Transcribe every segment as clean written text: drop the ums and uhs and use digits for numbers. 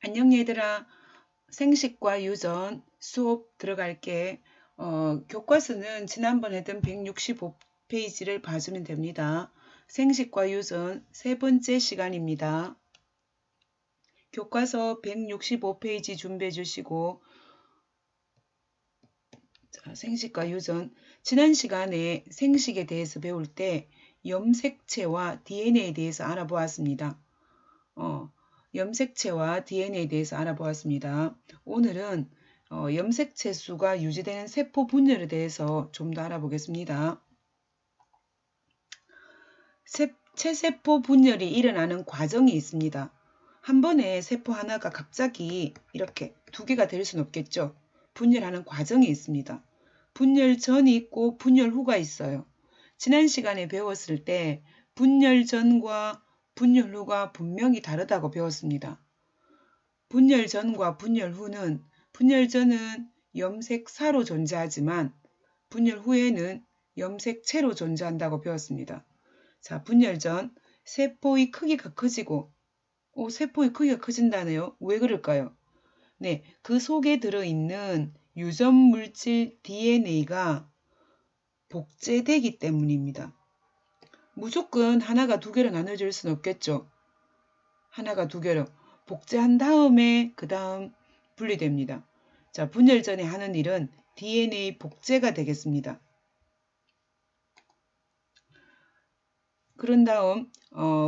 안녕 얘들아. 생식과 유전 수업 들어갈게. 교과서는 지난번 했던 165페이지를 봐주면 됩니다. 생식과 유전 세 번째 시간입니다. 교과서 165페이지 준비해 주시고, 자, 생식과 유전. 지난 시간에 생식에 대해서 배울 때 염색체와 DNA에 대해서 알아보았습니다. 염색체와 DNA에 대해서 알아보았습니다. 오늘은 염색체 수가 유지되는 세포 분열에 대해서 좀 더 알아보겠습니다. 체세포 분열이 일어나는 과정이 있습니다. 한 번에 세포 하나가 갑자기 이렇게 두 개가 될 수는 없겠죠. 분열하는 과정이 있습니다. 분열 전이 있고 분열 후가 있어요. 지난 시간에 배웠을 때 분열 전과 분열 후가 분명히 다르다고 배웠습니다. 분열 전과 분열 후는, 분열 전은 염색사로 존재하지만 분열 후에는 염색체로 존재한다고 배웠습니다. 자, 분열 전 세포의 크기가 커지고, 세포의 크기가 커진다네요. 왜 그럴까요? 네, 그 속에 들어있는 유전 물질 DNA가 복제되기 때문입니다. 무조건 하나가 두 개로 나눠질 수는 없겠죠. 하나가 두 개로 복제한 다음에 그 다음 분리됩니다. 자, 분열 전에 하는 일은 DNA 복제가 되겠습니다. 그런 다음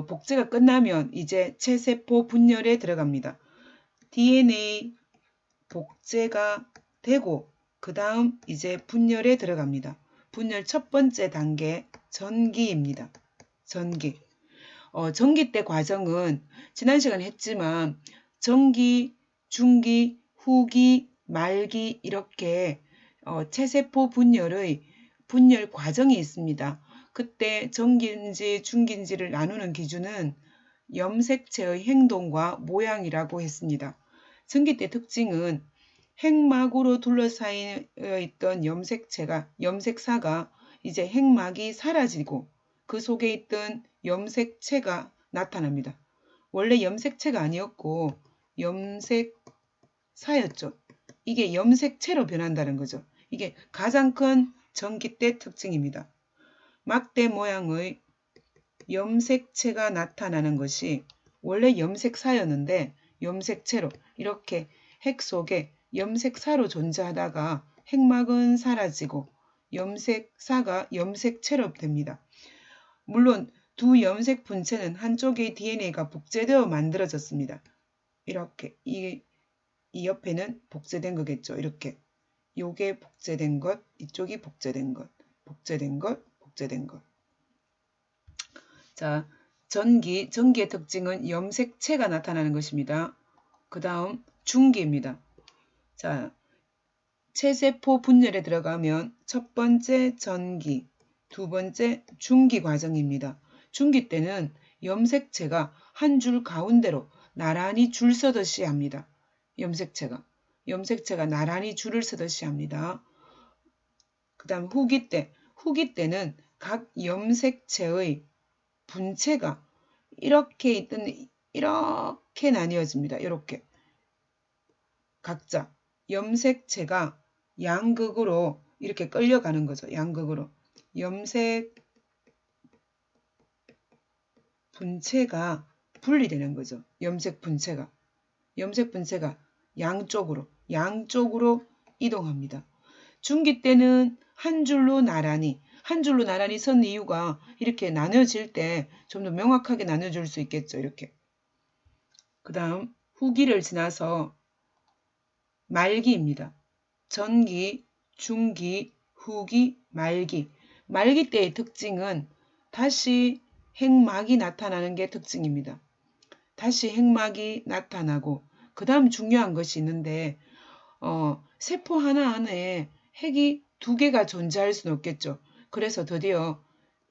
복제가 끝나면 이제 체세포 분열에 들어갑니다. DNA 복제가 되고 그 다음 이제 분열에 들어갑니다. 분열 첫 번째 단계 전기입니다. 전기. 전기 때 과정은 지난 시간에 했지만 전기, 중기, 후기, 말기 이렇게 체세포 분열의 분열 과정이 있습니다. 그때 전기인지 중기인지를 나누는 기준은 염색체의 행동과 모양이라고 했습니다. 전기 때 특징은 핵막으로 둘러싸여 있던 염색사가 이제 핵막이 사라지고 그 속에 있던 염색체가 나타납니다. 원래 염색체가 아니었고 염색사였죠. 이게 염색체로 변한다는 거죠. 이게 가장 큰 전기 때 특징입니다. 막대 모양의 염색체가 나타나는 것이 원래 염색사였는데 염색체로 이렇게 핵 속에 염색사로 존재하다가 핵막은 사라지고 염색사가 염색체로 됩니다. 물론 두 염색 분체는 한쪽의 DNA가 복제되어 만들어졌습니다. 이렇게 이 옆에는 복제된 거겠죠. 이렇게 요게 복제된 것, 이쪽이 복제된 것, 복제된 것, 복제된 것. 자, 전기의 특징은 염색체가 나타나는 것입니다. 그 다음 중기입니다. 자, 체세포 분열에 들어가면 첫 번째 전기, 두 번째 중기 과정입니다. 중기 때는 염색체가 한 줄 가운데로 나란히 줄 서듯이 합니다. 염색체가 나란히 줄을 서듯이 합니다. 그 다음 후기 때는 각 염색체의 분체가 이렇게 나뉘어집니다. 이렇게 각자 염색체가 양극으로 이렇게 끌려가는 거죠. 양극으로 염색 분체가 분리되는 거죠. 염색 분체가 양쪽으로 이동합니다. 중기 때는 한 줄로 나란히 선 이유가 이렇게 나눠질 때 좀 더 명확하게 나눠줄 수 있겠죠. 이렇게. 그 다음 후기를 지나서 말기입니다. 전기, 중기, 후기, 말기. 말기 때의 특징은 다시 핵막이 나타나는 게 특징입니다. 다시 핵막이 나타나고 그 다음 중요한 것이 있는데 세포 하나 안에 핵이 두 개가 존재할 수는 없겠죠. 그래서 드디어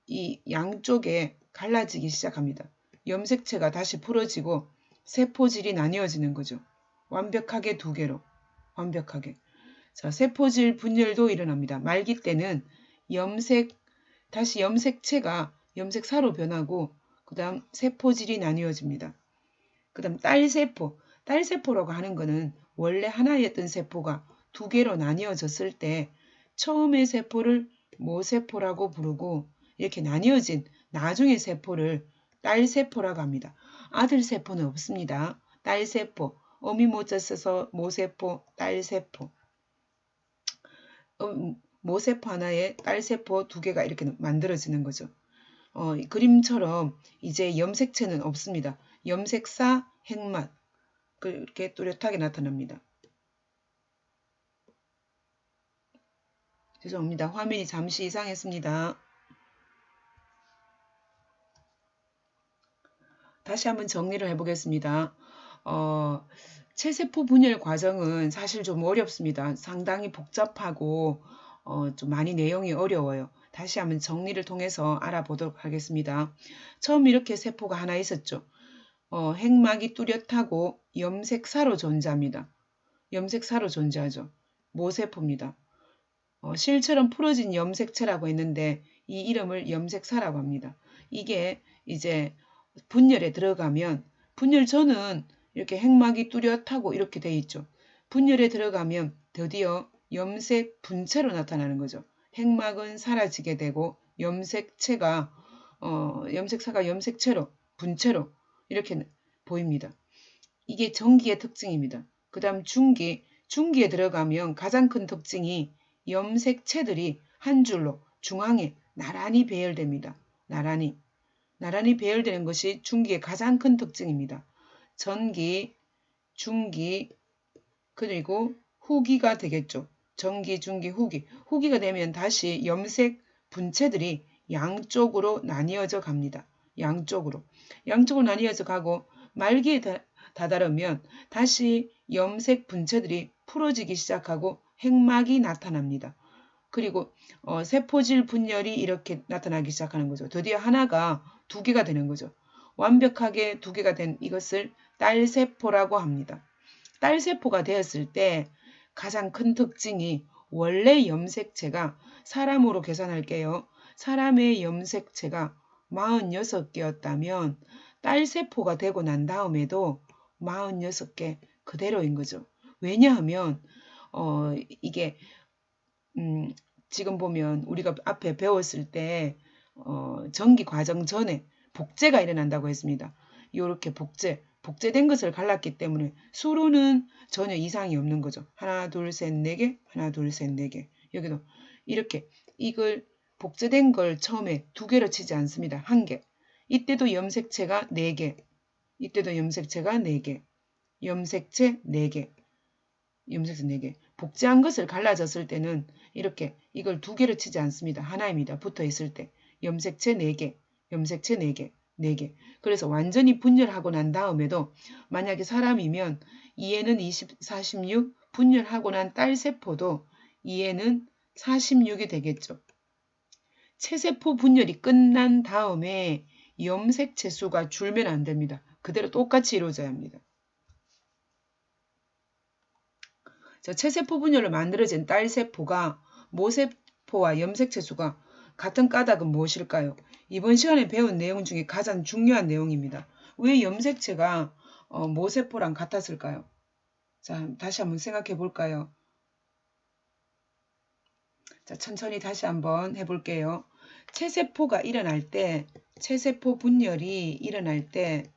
이 양쪽에 갈라지기 시작합니다. 염색체가 다시 풀어지고 세포질이 나뉘어지는 거죠. 완벽하게 두 개로. 완벽하게. 자, 세포질 분열도 일어납니다. 말기 때는 다시 염색체가 염색사로 변하고 그 다음 세포질이 나뉘어집니다. 그 다음 딸세포라고 하는 거는 원래 하나였던 세포가 두 개로 나뉘어졌을 때 처음의 세포를 모세포라고 부르고 이렇게 나뉘어진 나중의 세포를 딸세포라고 합니다. 아들세포는 없습니다. 딸세포, 어미모자 써서 모세포, 딸세포. 모세포 하나에 딸세포 두 개가 이렇게 만들어지는 거죠. 그림처럼 이제 염색체는 없습니다. 염색사, 핵맛 그렇게 뚜렷하게 나타납니다. 죄송합니다. 화면이 잠시 이상했습니다. 다시 한번 정리를 해보겠습니다. 체세포 분열 과정은 사실 좀 어렵습니다. 상당히 복잡하고 좀 많이 내용이 어려워요. 다시 한번 정리를 통해서 알아보도록 하겠습니다. 처음 이렇게 세포가 하나 있었죠. 핵막이 뚜렷하고 염색사로 존재합니다. 염색사로 존재하죠. 모세포입니다. 실처럼 풀어진 염색체라고 했는데 이 이름을 염색사라고 합니다. 이게 이제 분열에 들어가면 분열 전은 이렇게 핵막이 뚜렷하고 이렇게 돼 있죠. 분열에 들어가면 드디어 염색 분체로 나타나는 거죠. 핵막은 사라지게 되고 염색체가 염색사가 염색체로 분체로 이렇게 보입니다. 이게 전기의 특징입니다. 그 다음 중기에 들어가면 가장 큰 특징이 염색체들이 한 줄로 중앙에 나란히 배열됩니다. 나란히 배열되는 것이 중기의 가장 큰 특징입니다. 전기, 중기, 그리고 후기가 되겠죠. 전기, 중기, 후기. 후기가 되면 다시 염색 분체들이 양쪽으로 나뉘어져 갑니다. 양쪽으로 나뉘어져 가고 말기에 다다르면 다시 염색 분체들이 풀어지기 시작하고 핵막이 나타납니다. 그리고 세포질 분열이 이렇게 나타나기 시작하는 거죠. 드디어 하나가 두 개가 되는 거죠. 완벽하게 두 개가 된 이것을 딸세포라고 합니다. 딸세포가 되었을 때 가장 큰 특징이 원래 염색체가 사람으로 계산할게요. 사람의 염색체가 46개였다면 딸세포가 되고 난 다음에도 46개 그대로인 거죠. 왜냐하면 이게 지금 보면 우리가 앞에 배웠을 때 전기 과정 전에 복제가 일어난다고 했습니다. 이렇게 복제된 것을 갈랐기 때문에 수로는 전혀 이상이 없는 거죠. 하나, 둘, 셋, 네 개, 하나, 둘, 셋, 네 개. 여기도 이렇게 이걸 복제된 걸 처음에 두 개로 치지 않습니다. 한 개. 이때도 염색체가 4개. 이때도 염색체가 4개. 염색체 4개. 염색체 4개. 복제한 것을 갈라졌을 때는 이렇게 이걸 두 개로 치지 않습니다. 하나입니다. 붙어 있을 때. 염색체 4개. 염색체 4개. 4개. 그래서 완전히 분열하고 난 다음에도 만약에 사람이면 2에는 20, 46 분열하고 난 딸세포도 2에는 46이 되겠죠. 체세포 분열이 끝난 다음에 염색체 수가 줄면 안 됩니다. 그대로 똑같이 이루어져야 합니다. 자, 체세포 분열로 만들어진 딸세포가 모세포와 염색체 수가 같은 까닭은 무엇일까요? 이번 시간에 배운 내용 중에 가장 중요한 내용입니다. 왜 염색체가 모세포랑 같았을까요? 자, 다시 한번 생각해 볼까요? 자, 천천히 다시 한번 해볼게요. 체세포가 일어날 때, 체세포 분열이 일어날 때,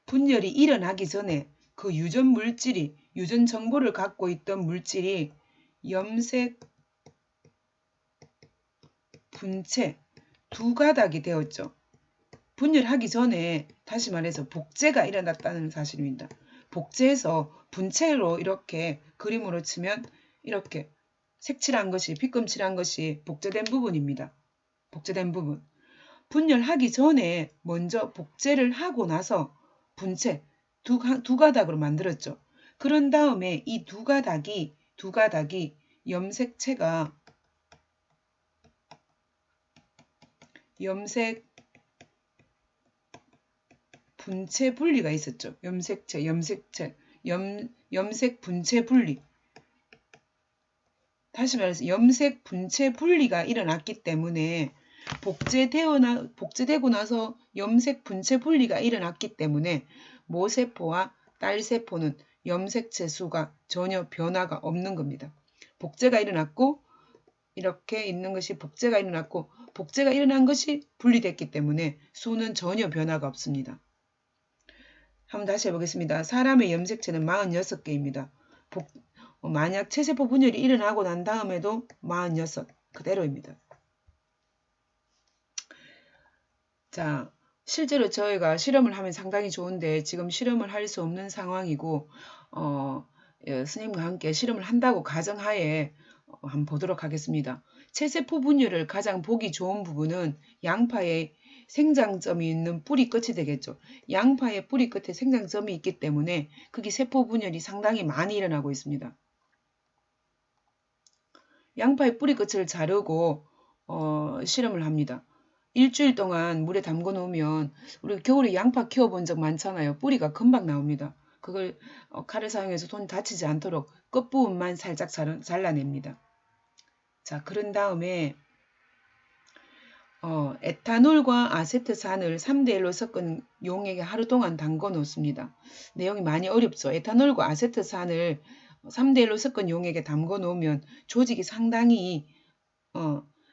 분열이 일어나기 전에 그 유전 물질이, 유전 정보를 갖고 있던 물질이 염색 분체 두 가닥이 되었죠. 분열하기 전에 다시 말해서 복제가 일어났다는 사실입니다. 복제해서 분체로 이렇게 그림으로 치면 이렇게 색칠한 것이 빗금칠한 것이 복제된 부분입니다. 복제된 부분. 분열하기 전에 먼저 복제를 하고 나서 분체 두 가닥으로 만들었죠. 그런 다음에 이 두 가닥이 염색체가 염색 분체 분리가 있었죠. 염색 분체 분리. 다시 말해서 염색 분체 분리가 일어났기 때문에 복제되고 나서 염색 분체 분리가 일어났기 때문에 모세포와 딸세포는 염색체 수가 전혀 변화가 없는 겁니다. 복제가 일어났고 이렇게 있는 것이 복제가 일어났고 복제가 일어난 것이 분리됐기 때문에 수는 전혀 변화가 없습니다. 한번 다시 해보겠습니다. 사람의 염색체는 46개입니다. 만약 체세포 분열이 일어나고 난 다음에도 46 그대로입니다. 자, 실제로 저희가 실험을 하면 상당히 좋은데 지금 실험을 할 수 없는 상황이고 스님과 함께 실험을 한다고 가정하에 한번 보도록 하겠습니다. 체세포 분열을 가장 보기 좋은 부분은 양파의 생장점이 있는 뿌리 끝이 되겠죠. 양파의 뿌리 끝에 생장점이 있기 때문에 거기 세포 분열이 상당히 많이 일어나고 있습니다. 양파의 뿌리 끝을 자르고 실험을 합니다. 일주일 동안 물에 담궈 놓으면 우리 겨울에 양파 키워본 적 많잖아요. 뿌리가 금방 나옵니다. 그걸 칼을 사용해서 손이 다치지 않도록 끝부분만 살짝 잘라냅니다. 자, 그런 다음에 에탄올과 아세트산을 3대1로 섞은 용액에 하루 동안 담궈 놓습니다. 내용이 많이 어렵죠. 에탄올과 아세트산을 3대1로 섞은 용액에 담궈 놓으면 조직이 상당히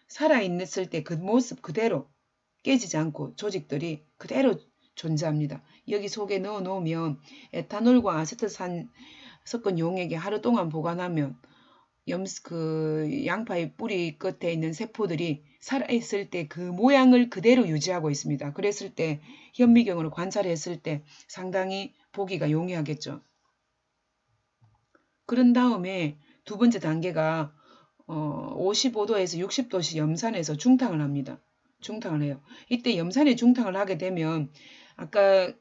살아있을 때 그 모습 그대로 깨지지 않고 조직들이 그대로 존재합니다. 여기 속에 넣어 놓으면 에탄올과 아세트산 섞은 용액에 하루 동안 보관하면 양파의 뿌리 끝에 있는 세포들이 살아있을 때 그 모양을 그대로 유지하고 있습니다. 그랬을 때 현미경으로 관찰했을 때 상당히 보기가 용이하겠죠. 그런 다음에 두 번째 단계가 55도에서 60도씨 염산에서 중탕을 합니다. 중탕을 해요. 이때 염산에 중탕을 하게 되면 아까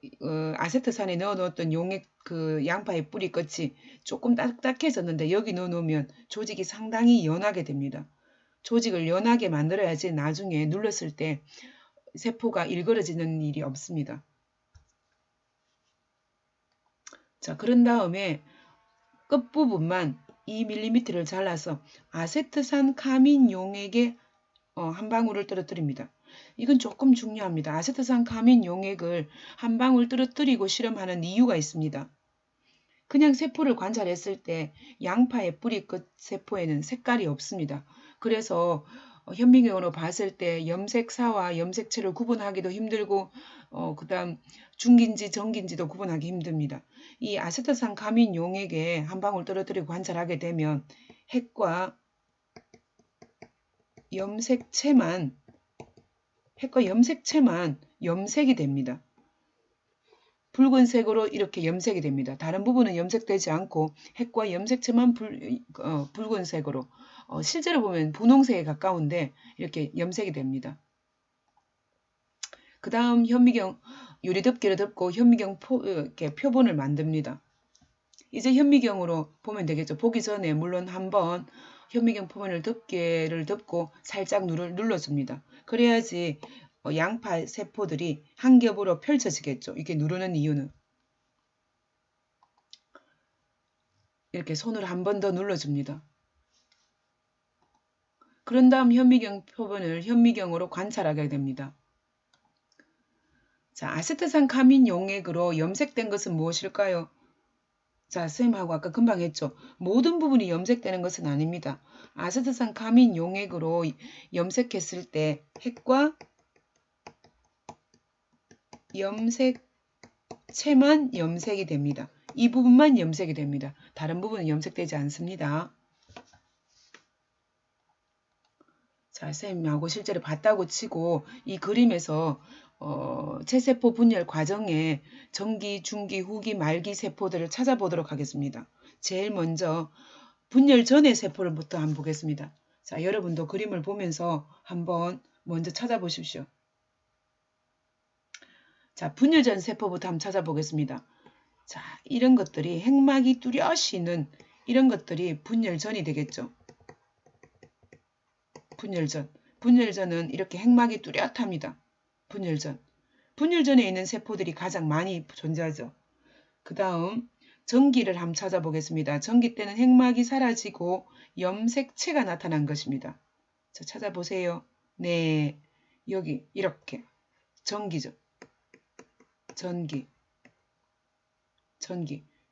아세트산에 넣어 놓았던 용액 양파의 뿌리 끝이 조금 딱딱해졌는데 여기 넣어 놓으면 조직이 상당히 연하게 됩니다. 조직을 연하게 만들어야지 나중에 눌렀을 때 세포가 일그러지는 일이 없습니다. 자, 그런 다음에 끝부분만 2mm를 잘라서 아세트산 카민 용액에 한 방울을 떨어뜨립니다. 이건 조금 중요합니다. 아세트산 카민 용액을 한 방울 떨어뜨리고 실험하는 이유가 있습니다. 그냥 세포를 관찰했을 때 양파의 뿌리 끝 세포에는 색깔이 없습니다. 그래서 현미경으로 봤을 때 염색사와 염색체를 구분하기도 힘들고 그 다음 중기인지 정기인지도 구분하기 힘듭니다. 이 아세트산 카민 용액에 한 방울 떨어뜨리고 관찰하게 되면 핵과 염색체만 염색이 됩니다. 붉은색으로 이렇게 염색이 됩니다. 다른 부분은 염색되지 않고 핵과 염색체만 붉은색으로 실제로 보면 분홍색에 가까운데 이렇게 염색이 됩니다. 그 다음 현미경 유리덮개를 덮고 현미경 이렇게 표본을 만듭니다. 이제 현미경으로 보면 되겠죠. 보기 전에 물론 한번 현미경 표본을 덮개를 덮고 살짝 눌러줍니다. 그래야지 양파 세포들이 한 겹으로 펼쳐지겠죠. 이게 누르는 이유는 이렇게 손으로 한 번 더 눌러줍니다. 그런 다음 현미경 표본을 현미경으로 관찰하게 됩니다. 자, 아세트산 카민 용액으로 염색된 것은 무엇일까요? 자, 선생님하고 아까 금방 했죠. 모든 부분이 염색되는 것은 아닙니다. 아세트산 카민 용액으로 염색했을 때 핵과 염색체만 염색이 됩니다. 이 부분만 염색이 됩니다. 다른 부분은 염색되지 않습니다. 자, 선생님하고 실제로 봤다고 치고 이 그림에서 체세포 분열 과정에 전기, 중기, 후기, 말기 세포들을 찾아보도록 하겠습니다. 제일 먼저 분열 전의 세포를부터 한번 보겠습니다. 자, 여러분도 그림을 보면서 한번 먼저 찾아보십시오. 자, 분열 전 세포부터 한번 찾아보겠습니다. 자, 이런 것들이 핵막이 뚜렷이 있는 이런 것들이 분열 전이 되겠죠. 분열전. 분열전은 이렇게 핵막이 뚜렷합니다. 분열전. 분열전에 있는 세포들이 가장 많이 존재하죠. 그 다음 전기를 한번 찾아보겠습니다. 전기 때는 핵막이 사라지고 염색체가 나타난 것입니다. 자, 찾아보세요. 네, 여기 이렇게 전기죠. 전기.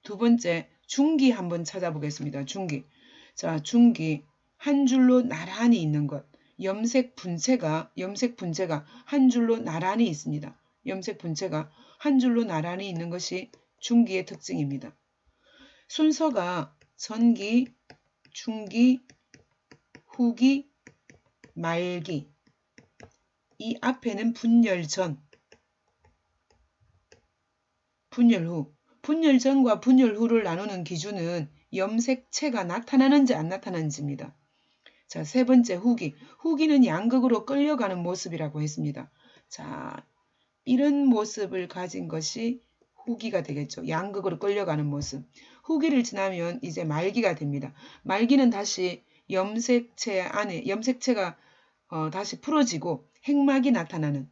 두 번째 중기 한번 찾아보겠습니다. 중기. 자, 중기 한 줄로 나란히 있는 것. 염색 분체가 한 줄로 나란히 있습니다. 염색 분체가 한 줄로 나란히 있는 것이 중기의 특징입니다. 순서가 전기, 중기, 후기, 말기. 이 앞에는 분열 전, 분열 후. 분열 전과 분열 후를 나누는 기준은 염색체가 나타나는지 안 나타나는지입니다. 자, 세 번째 후기. 후기는 양극으로 끌려가는 모습이라고 했습니다. 자, 이런 모습을 가진 것이 후기가 되겠죠. 양극으로 끌려가는 모습. 후기를 지나면 이제 말기가 됩니다. 말기는 다시 염색체 안에 염색체가 다시 풀어지고 핵막이 나타나는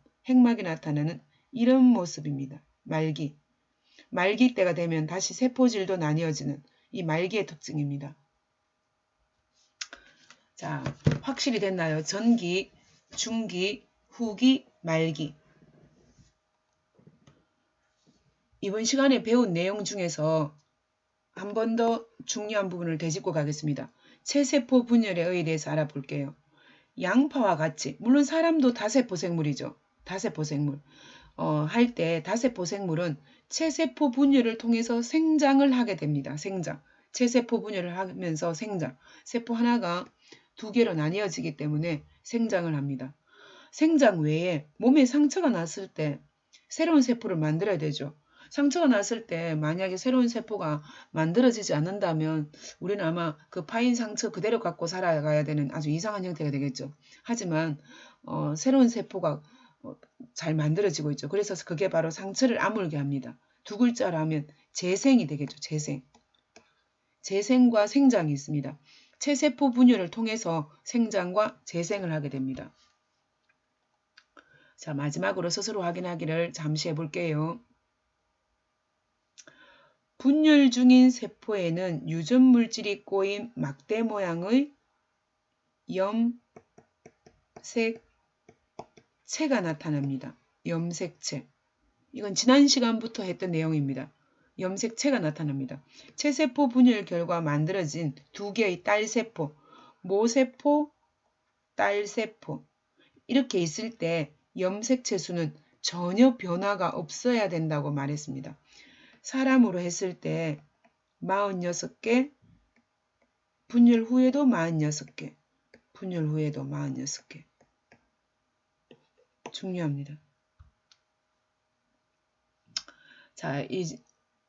이런 모습입니다. 말기 때가 되면 다시 세포질도 나뉘어지는 이 말기의 특징입니다. 자, 확실히 됐나요? 전기, 중기, 후기, 말기. 이번 시간에 배운 내용 중에서 한 번 더 중요한 부분을 되짚고 가겠습니다. 체세포 분열에 의해서 알아볼게요. 양파와 같이, 물론 사람도 다세포 생물이죠. 다세포 생물. 할 때 다세포 생물은 체세포 분열을 통해서 생장을 하게 됩니다. 생장. 체세포 분열을 하면서 생장. 세포 하나가 두 개로 나뉘어지기 때문에 생장을 합니다. 생장 외에 몸에 상처가 났을 때 새로운 세포를 만들어야 되죠. 상처가 났을 때 만약에 새로운 세포가 만들어지지 않는다면 우리는 아마 그 파인 상처 그대로 갖고 살아가야 되는 아주 이상한 형태가 되겠죠. 하지만 새로운 세포가 잘 만들어지고 있죠. 그래서 그게 바로 상처를 아물게 합니다. 두 글자로 하면 재생이 되겠죠. 재생. 재생과 생장이 있습니다. 체세포 분열을 통해서 생장과 재생을 하게 됩니다. 자, 마지막으로 스스로 확인하기를 잠시 해볼게요. 분열 중인 세포에는 유전 물질이 꼬인 막대 모양의 염색체가 나타납니다. 염색체. 이건 지난 시간부터 했던 내용입니다. 염색체가 나타납니다. 체세포 분열 결과 만들어진 두 개의 딸세포, 모세포, 딸세포. 이렇게 있을 때 염색체 수는 전혀 변화가 없어야 된다고 말했습니다. 사람으로 했을 때 46개, 분열 후에도 46개, 분열 후에도 46개. 중요합니다. 자,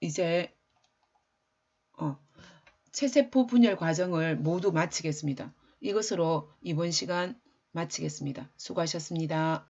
이제 체세포 분열 과정을 모두 마치겠습니다. 이것으로 이번 시간 마치겠습니다. 수고하셨습니다.